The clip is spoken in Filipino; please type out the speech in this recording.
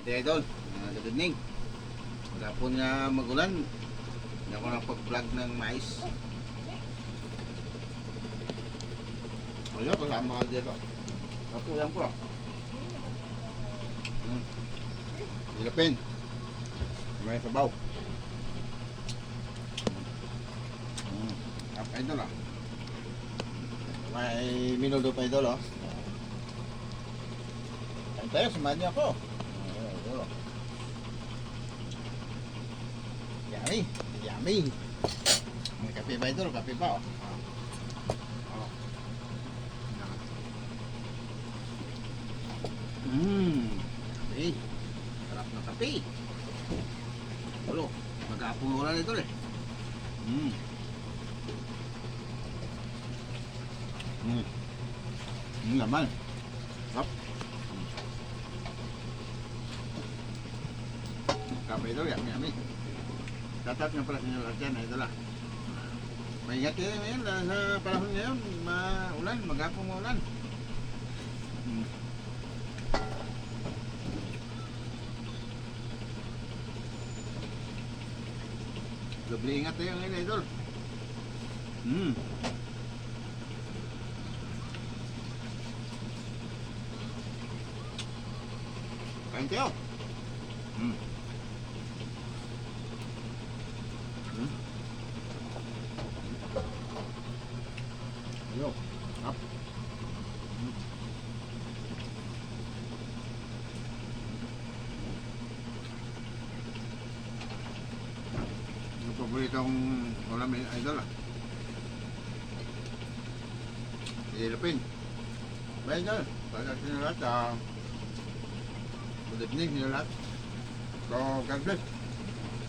Ito idol, good evening. Maghapon nga magulan, hindi ako nakapag-vlog ng mais. Ayun, kasama ka dito. Katulad ko. Ilapin. May sabaw. Idol ah. May minudo pa idol oh. Tayo, samahan niyo ako. Yummy. Yummy. May kape ba ito? Kape pa oh. Kape. Sarap na kape. Ulo. Mag-aapong ulan ito eh. Laman. Sarap. Kape ito, yummy. Tatat nga pala sa inyo lahat yan, ito lang. Maingat kayo ngayon, sa panahon ngayon, maulan, mag-apong maulan. Doble ingat tayo ngayon, idol. Kain tayo. Ayo, up. Yung paboritong ulam idol ah. Ilapin. Bye idol. Pagkat nyo lahat, good evening nyo lahat. So, God bless.